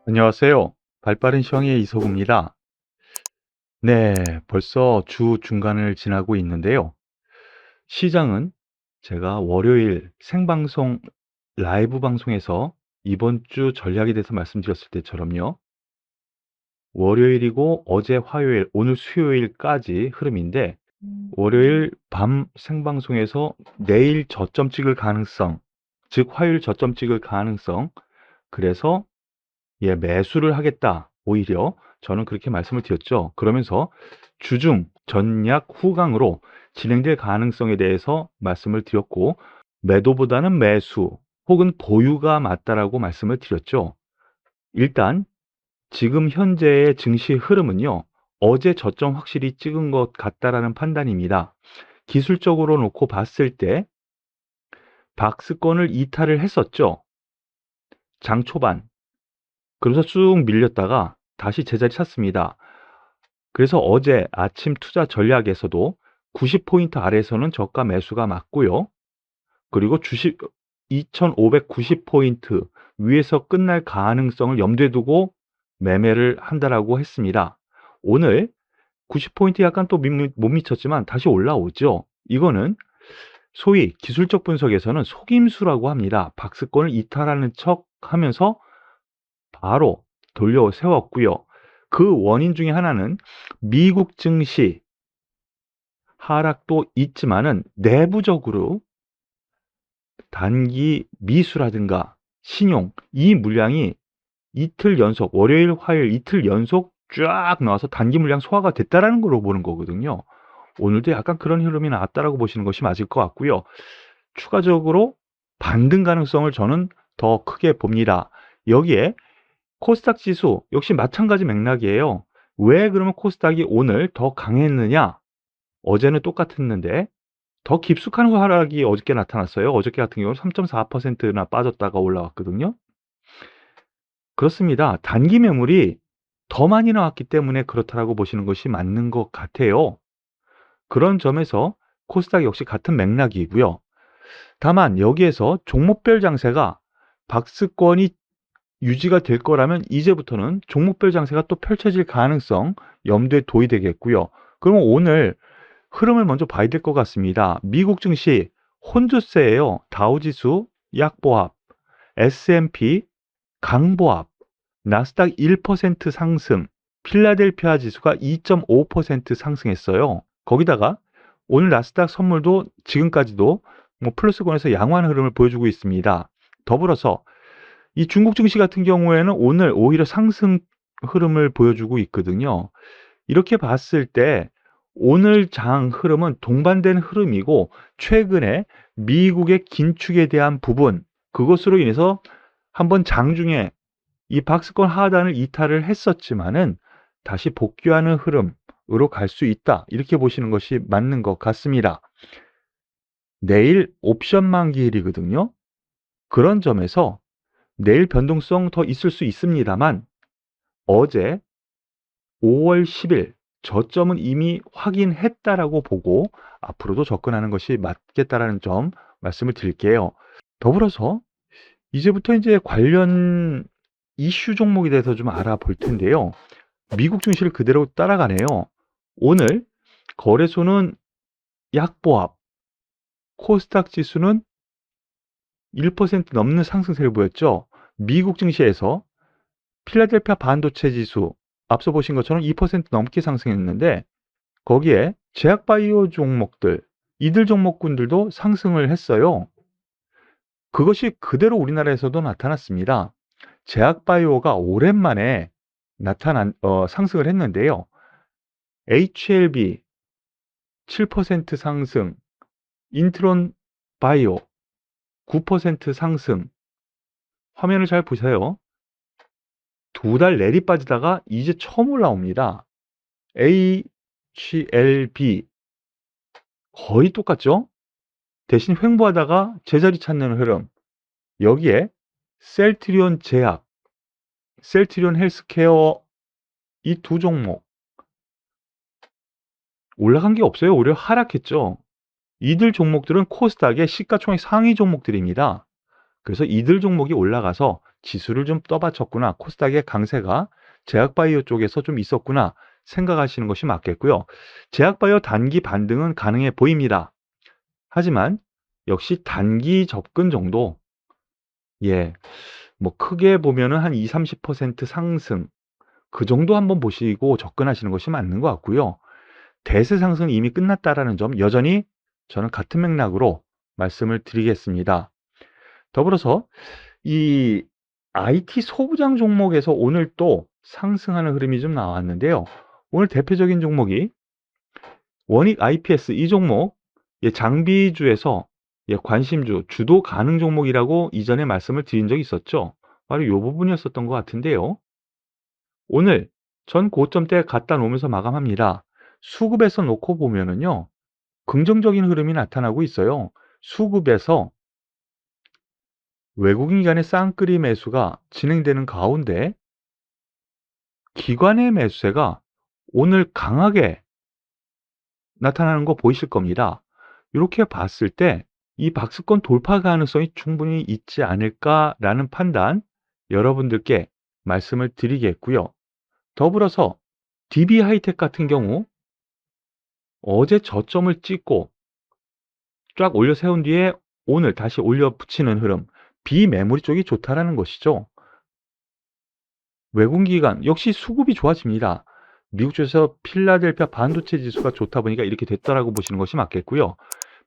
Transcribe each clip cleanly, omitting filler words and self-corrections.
안녕하세요. 발빠른 시황의 이석우입니다. 네, 벌써 주 중간을 지나고 있는데요. 시장은 제가 월요일 생방송 라이브 방송에서 이번 주 전략에 대해서 말씀드렸을 때처럼요. 월요일이고 어제 화요일, 오늘 수요일까지 흐름인데 월요일 밤 생방송에서 내일 저점 찍을 가능성, 즉 화요일 저점 찍을 가능성, 그래서 매수를 하겠다. 오히려 저는 그렇게 말씀을 드렸죠. 그러면서 주중 전략 후강으로 진행될 가능성에 대해서 말씀을 드렸고 매도보다는 매수 혹은 보유가 맞다라고 말씀을 드렸죠. 일단 지금 현재의 증시 흐름은요. 어제 저점 확실히 찍은 것 같다라는 판단입니다. 기술적으로 놓고 봤을 때 박스권을 이탈을 했었죠. 장 초반. 그래서 쭉 밀렸다가 다시 제자리 찾습니다. 그래서 어제 아침 투자 전략에서도 90포인트 아래에서는 저가 매수가 맞고요. 그리고 2590포인트 위에서 끝날 가능성을 염두에 두고 매매를 한다라고 했습니다. 오늘 90포인트 약간 또 못 미쳤지만 다시 올라오죠. 이거는 소위 기술적 분석에서는 속임수라고 합니다. 박스권을 이탈하는 척 하면서 바로 돌려 세웠고요. 그 원인 중에 하나는 미국 증시 하락도 있지만은 내부적으로 단기 미수라든가 신용 이 물량이 이틀 연속 월요일 화요일 이틀 연속 쫙 나와서 단기 물량 소화가 됐다라는 걸로 보는 거거든요. 오늘도 약간 그런 흐름이 나왔다라고 보시는 것이 맞을 것 같고요. 추가적으로 반등 가능성을 저는 더 크게 봅니다. 여기에 코스닥 지수 역시 마찬가지 맥락이에요. 왜 그러면 코스닥이 오늘 더 강했느냐? 어제는 똑같았는데 더 깊숙한 하락이 어저께 나타났어요. 어저께 같은 경우는 3.4%나 빠졌다가 올라왔거든요. 그렇습니다. 단기 매물이 더 많이 나왔기 때문에 그렇다라고 보시는 것이 맞는 것 같아요. 그런 점에서 코스닥 역시 같은 맥락이고요. 다만 여기에서 종목별 장세가 박스권이 유지가 될 거라면 이제부터는 종목별 장세가 또 펼쳐질 가능성 염두에 둬야 되겠고요. 그러면 오늘 흐름을 먼저 봐야 될 것 같습니다. 미국 증시 혼조세예요. 다우지수 약보합, S&P 강보합, 나스닥 1% 상승, 필라델피아 지수가 2.5% 상승했어요. 거기다가 오늘 나스닥 선물도 지금까지도 플러스권에서 양호한 흐름을 보여주고 있습니다. 더불어서 이 중국 증시 같은 경우에는 오늘 오히려 상승 흐름을 보여주고 있거든요. 이렇게 봤을 때 오늘 장 흐름은 동반된 흐름이고 최근에 미국의 긴축에 대한 부분 그것으로 인해서 한번 장중에 이 박스권 하단을 이탈을 했었지만은 다시 복귀하는 흐름으로 갈 수 있다. 이렇게 보시는 것이 맞는 것 같습니다. 내일 옵션 만기일이거든요. 그런 점에서 내일 변동성 더 있을 수 있습니다만 어제 5월 10일 저점은 이미 확인했다라고 보고 앞으로도 접근하는 것이 맞겠다라는 점 말씀을 드릴게요. 더불어서 이제부터 이제 관련 이슈 종목에 대해서 좀 알아볼 텐데요. 미국 증시를 그대로 따라가네요. 오늘 거래소는 약보합, 코스닥 지수는 1% 넘는 상승세를 보였죠. 미국 증시에서 필라델피아 반도체 지수 앞서 보신 것처럼 2% 넘게 상승했는데 거기에 제약바이오 종목들, 이들 종목군들도 상승을 했어요. 그것이 그대로 우리나라에서도 나타났습니다. 제약바이오가 오랜만에 상승을 했는데요. HLB 7% 상승, 인트론 바이오 9% 상승. 화면을 잘 보세요. 두 달 내리 빠지다가 이제 처음 올라옵니다. HLB 거의 똑같죠? 대신 횡보하다가 제자리 찾는 흐름. 여기에 셀트리온 제약, 셀트리온 헬스케어 이 두 종목 올라간 게 없어요. 오히려 하락했죠. 이들 종목들은 코스닥의 시가총액 상위 종목들입니다. 그래서 이들 종목이 올라가서 지수를 좀 떠받쳤구나. 코스닥의 강세가 제약바이오 쪽에서 좀 있었구나 생각하시는 것이 맞겠고요. 제약바이오 단기 반등은 가능해 보입니다. 하지만 역시 단기 접근 정도, 예, 뭐 크게 보면은 한 20-30% 상승, 그 정도 한번 보시고 접근하시는 것이 맞는 것 같고요. 대세 상승은 이미 끝났다라는 점 여전히 저는 같은 맥락으로 말씀을 드리겠습니다. 더불어서 이 IT 소부장 종목에서 오늘 또 상승하는 흐름이 좀 나왔는데요. 오늘 대표적인 종목이 원익 IPS, 이 종목, 장비주에서 관심주, 주도 가능 종목이라고 이전에 말씀을 드린 적이 있었죠. 바로 이 부분이었었던 것 같은데요. 오늘 전 고점대 갖다 놓으면서 마감합니다. 수급에서 놓고 보면은요, 긍정적인 흐름이 나타나고 있어요. 수급에서 외국인 기관의 쌍끌이 매수가 진행되는 가운데 기관의 매수세가 오늘 강하게 나타나는 거 보이실 겁니다. 이렇게 봤을 때 이 박스권 돌파 가능성이 충분히 있지 않을까라는 판단 여러분들께 말씀을 드리겠고요. 더불어서 DB 하이텍 같은 경우 어제 저점을 찍고 쫙 올려 세운 뒤에 오늘 다시 올려 붙이는 흐름, 비매물이 쪽이 좋다라는 것이죠. 외국인 기관 역시 수급이 좋아집니다. 미국 쪽에서 필라델피아 반도체 지수가 좋다 보니까 이렇게 됐다라고 보시는 것이 맞겠고요.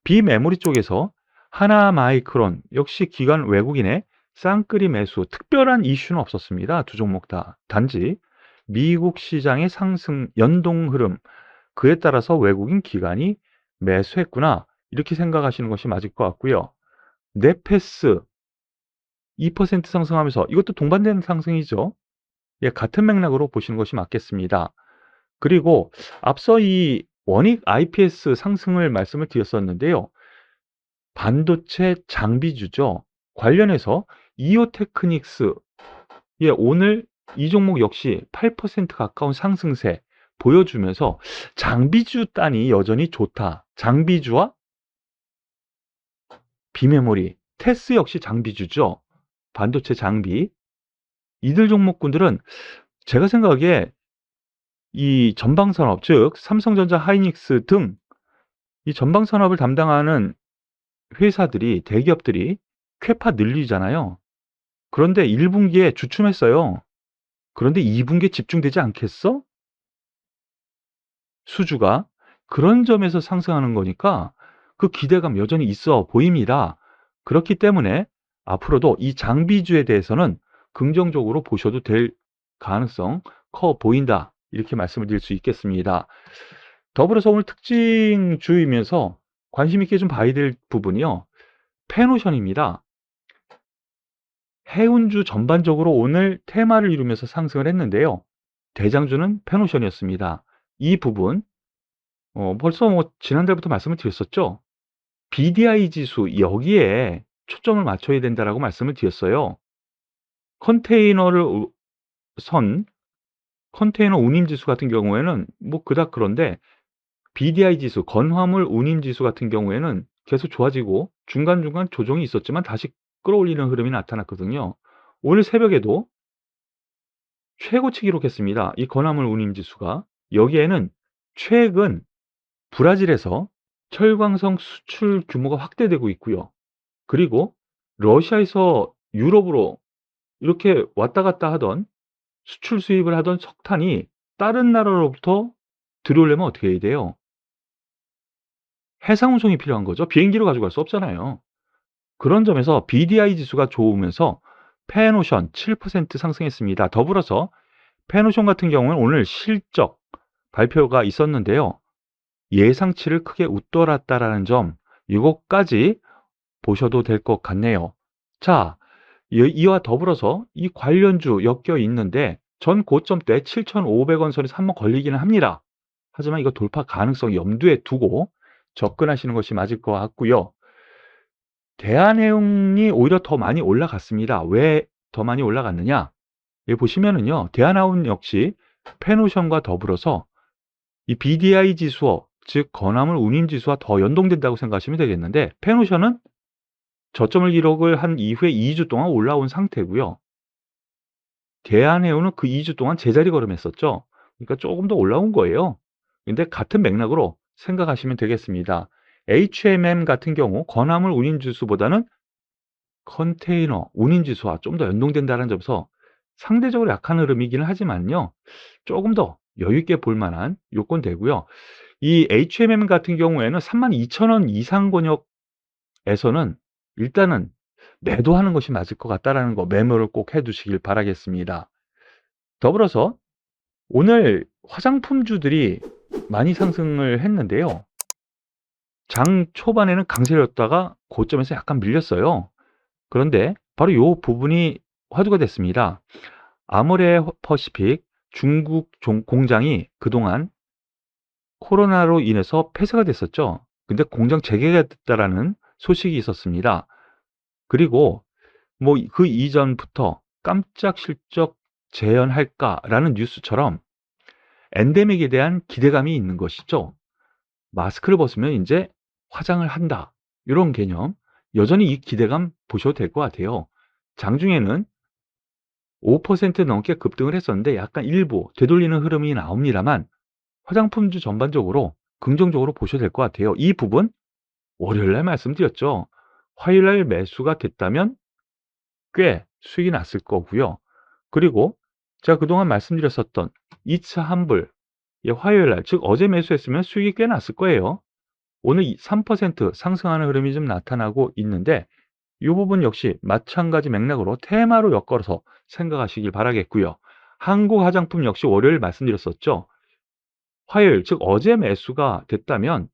비메모리 쪽에서 하나마이크론 역시 기관 외국인의 쌍끌이 매수, 특별한 이슈는 없었습니다. 두 종목 다. 단지 미국 시장의 상승 연동 흐름, 그에 따라서 외국인 기관이 매수했구나, 이렇게 생각하시는 것이 맞을 것 같고요. 네페스 2% 상승하면서 이것도 동반되는 상승이죠. 같은 맥락으로 보시는 것이 맞겠습니다. 그리고 앞서 이 원익 IPS 상승을 말씀을 드렸었는데요. 반도체 장비주죠. 관련해서 이오테크닉스, 오늘 이 종목 역시 8% 가까운 상승세 보여주면서 장비주 단이 여전히 좋다. 장비주와 비메모리, 테스 역시 장비주죠. 반도체 장비. 이들 종목군들은 제가 생각하기에 이 전방산업, 즉 삼성전자, 하이닉스 등 이 전방산업을 담당하는 회사들이, 대기업들이 쾌파 늘리잖아요. 그런데 1분기에 주춤했어요. 그런데 2분기에 집중되지 않겠어? 수주가. 그런 점에서 상승하는 거니까 그 기대감 여전히 있어 보입니다. 그렇기 때문에 앞으로도 이 장비주에 대해서는 긍정적으로 보셔도 될 가능성 커 보인다, 이렇게 말씀을 드릴 수 있겠습니다. 더불어서 오늘 특징주이면서 관심 있게 좀 봐야 될 부분이요, 페노션입니다. 해운주 전반적으로 오늘 테마를 이루면서 상승을 했는데요. 대장주는 페노션이었습니다. 이 부분 벌써 지난달부터 말씀을 드렸었죠. BDI 지수, 여기에 초점을 맞춰야 된다라고 말씀을 드렸어요. 컨테이너를 컨테이너 운임 지수 같은 경우에는 뭐 그닥 그런데 BDI 지수, 건화물 운임 지수 같은 경우에는 계속 좋아지고 중간중간 조정이 있었지만 다시 끌어올리는 흐름이 나타났거든요. 오늘 새벽에도 최고치 기록했습니다. 이 건화물 운임 지수가. 여기에는 최근 브라질에서 철광석 수출 규모가 확대되고 있고요. 그리고 러시아에서 유럽으로 이렇게 왔다 갔다 하던, 수출 수입을 하던 석탄이 다른 나라로부터 들어오려면 어떻게 해야 돼요? 해상 운송이 필요한 거죠. 비행기로 가져갈 수 없잖아요. 그런 점에서 BDI 지수가 좋으면서 페노션 7% 상승했습니다. 더불어서 페노션 같은 경우는 오늘 실적 발표가 있었는데요. 예상치를 크게 웃돌았다라는 점, 이것까지 보셔도 될 것 같네요. 자, 이와 더불어서 이 관련주 엮여 있는데 전 고점대 7,500원 선에서 한번 걸리기는 합니다. 하지만 이거 돌파 가능성 염두에 두고 접근하시는 것이 맞을 것 같고요. 대한해운이 오히려 더 많이 올라갔습니다. 왜 더 많이 올라갔느냐? 여기 보시면은요, 대한해운 역시 페노션과 더불어서 이 BDI 지수, 즉 건화물 운임 지수와 더 연동된다고 생각하시면 되겠는데, 페노션은 저점을 기록을 한 이후에 2주 동안 올라온 상태고요. 대한해운은 그 2주 동안 제자리 걸음했었죠. 그러니까 조금 더 올라온 거예요. 근데 같은 맥락으로 생각하시면 되겠습니다. HMM 같은 경우 건화물 운임 지수보다는 컨테이너 운임 지수와 좀 더 연동된다는 점에서 상대적으로 약한 흐름이기는 하지만요. 조금 더 여유 있게 볼 만한 요건 되고요. 이 HMM 같은 경우에는 32,000원 이상 권역에서는 일단은 매도하는 것이 맞을 것 같다라는 거 메모를 꼭 해 두시길 바라겠습니다. 더불어서 오늘 화장품주들이 많이 상승을 했는데요. 장 초반에는 강세였다가 고점에서 약간 밀렸어요. 그런데 바로 요 부분이 화두가 됐습니다. 아모레 퍼시픽 중국 공장이 그동안 코로나로 인해서 폐쇄가 됐었죠. 근데 공장 재개가 됐다라는 소식이 있었습니다. 그리고 뭐 그 이전부터 깜짝 실적 재현할까라는 뉴스처럼 엔데믹에 대한 기대감이 있는 것이죠. 마스크를 벗으면 인제 화장을 한다. 요런 개념. 여전히 이 기대감 보셔도 될 것 같아요. 장중에는 5% 넘게 급등을 했었는데 약간 일부 되돌리는 흐름이 나옵니다만 화장품주 전반적으로 긍정적으로 보셔도 될 것 같아요. 이 부분 월요일 날 말씀드렸죠. 화요일 날 매수가 됐다면 꽤 수익이 났을 거고요. 그리고 제가 그동안 말씀드렸었던 2차 환불 화요일 날 즉 어제 매수했으면 수익이 꽤 났을 거예요. 오늘 3% 상승하는 흐름이 좀 나타나고 있는데 이 부분 역시 마찬가지 맥락으로 테마로 엮어서 생각하시길 바라겠고요. 한국 화장품 역시 월요일 말씀드렸었죠. 화요일 즉 어제 매수가 됐다면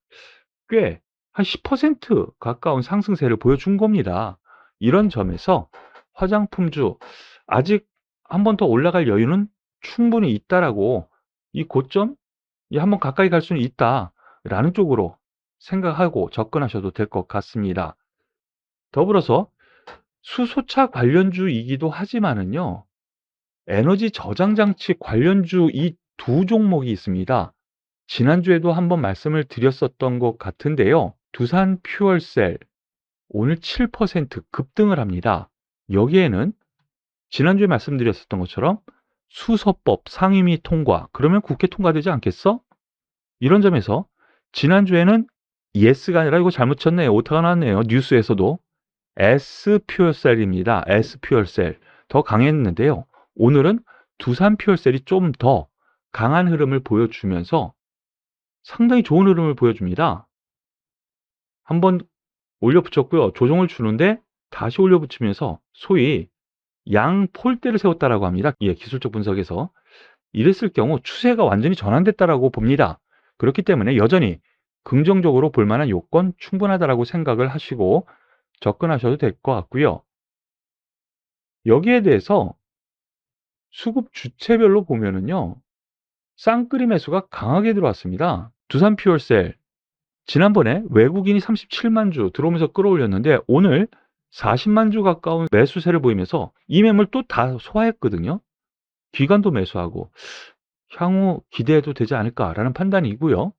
꽤 한 10% 가까운 상승세를 보여준 겁니다. 이런 점에서 화장품주 아직 한 번 더 올라갈 여유는 충분히 있다라고 이 고점 한번 가까이 갈 수는 있다라는 쪽으로 생각하고 접근하셔도 될 것 같습니다. 더불어서 수소차 관련주이기도 하지만은요. 에너지 저장 장치 관련주 이 두 종목이 있습니다. 지난주에도 한번 말씀을 드렸었던 것 같은데요. 두산 퓨얼셀 오늘 7% 급등을 합니다. 여기에는 지난주에 말씀드렸었던 것처럼 수소법 상임위 통과 그러면 국회 통과되지 않겠어? 이런 점에서 지난주에는 예스가 아니라 이거 잘못 쳤네요. 오타가 나왔네요. 뉴스에서도 S 퓨얼셀입니다. S 퓨얼셀 더 강했는데요. 오늘은 두산 퓨얼셀이 좀 더 강한 흐름을 보여주면서 상당히 좋은 흐름을 보여줍니다. 한번 올려붙였고요. 조정을 주는데 다시 올려붙이면서 소위 양폴대를 세웠다라고 합니다. 예, 기술적 분석에서. 이랬을 경우 추세가 완전히 전환됐다라고 봅니다. 그렇기 때문에 여전히 긍정적으로 볼 만한 요건 충분하다라고 생각을 하시고 접근하셔도 될 것 같고요. 여기에 대해서 수급 주체별로 보면은요. 쌍끌이 매수가 강하게 들어왔습니다. 두산 퓨얼셀 지난번에 외국인이 37만 주 들어오면서 끌어올렸는데 오늘 40만 주 가까운 매수세를 보이면서 이 매물 또 다 소화했거든요. 기관도 매수하고 향후 기대해도 되지 않을까라는 판단이고요.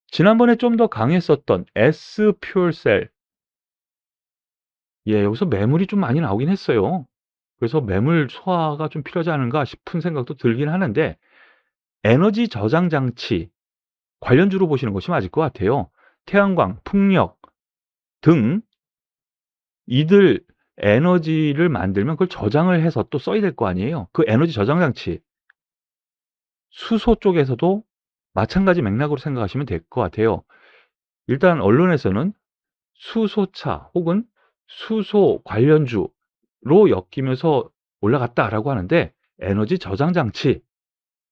지난번에 좀 더 강했었던 S 퓨얼셀 여기서 매물이 좀 많이 나오긴 했어요. 그래서 매물 소화가 좀 필요하지 않은가 싶은 생각도 들긴 하는데 에너지 저장 장치 관련주로 보시는 것이 맞을 것 같아요. 태양광, 풍력 등 이들 에너지를 만들면 그걸 저장을 해서 또 써야 될 거 아니에요. 그 에너지 저장 장치 수소 쪽에서도 마찬가지 맥락으로 생각하시면 될 것 같아요. 일단 언론에서는 수소차 혹은 수소 관련주로 엮이면서 올라갔다라고 하는데 에너지 저장 장치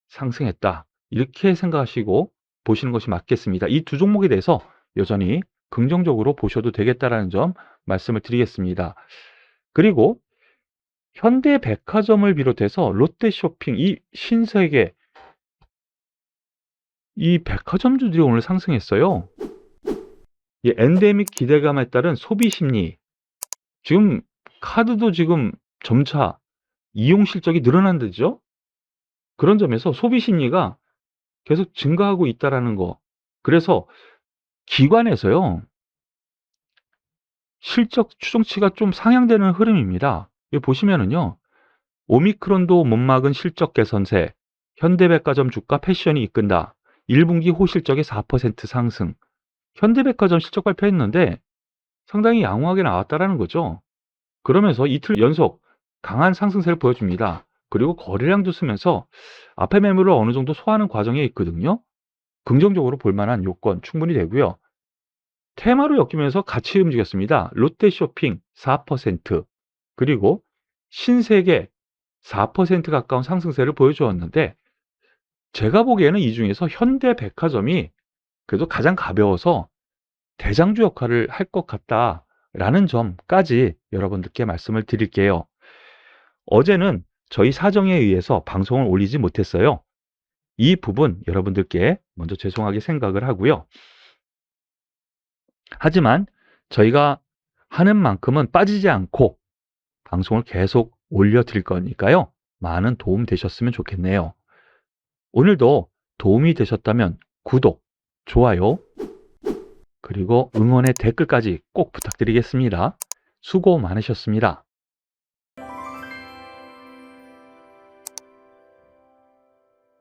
상승했다. 이렇게 생각하시고 보시는 것이 맞겠습니다. 이 두 종목에 대해서 여전히 긍정적으로 보셔도 되겠다라는 점 말씀을 드리겠습니다. 그리고 현대백화점을 비롯해서 롯데쇼핑 이 신세계 이 백화점주들이 오늘 상승했어요. 이 엔데믹 기대감에 따른 소비 심리 지금 카드도 지금 점차 이용 실적이 늘어난다죠. 그런 점에서 소비 심리가 계속 증가하고 있다라는 거. 그래서 기관에서요. 실적 추정치가 좀 상향되는 흐름입니다. 여기 보시면은요. 오미크론도 못 막은 실적 개선세, 현대백화점 주가 패션이 이끈다. 1분기 호실적의 4% 상승. 현대백화점 실적 발표했는데 상당히 양호하게 나왔다라는 거죠. 그러면서 이틀 연속 강한 상승세를 보여줍니다. 그리고 거래량도 쓰면서 앞에 매물을 어느 정도 소화하는 과정에 있거든요. 긍정적으로 볼 만한 요건 충분히 되고요. 테마로 엮이면서 같이 움직였습니다. 롯데쇼핑 4%, 그리고 신세계 4% 가까운 상승세를 보여주었는데 제가 보기에는 이 중에서 현대백화점이 그래도 가장 가벼워서 대장주 역할을 할 것 같다라는 점까지 여러분들께 말씀을 드릴게요. 어제는 저희 사정에 의해서 방송을 올리지 못했어요. 이 부분 여러분들께 먼저 죄송하게 생각을 하고요. 하지만 저희가 하는 만큼은 빠지지 않고 방송을 계속 올려드릴 거니까요. 많은 도움 되셨으면 좋겠네요. 오늘도 도움이 되셨다면 구독, 좋아요, 그리고 응원의 댓글까지 꼭 부탁드리겠습니다. 수고 많으셨습니다.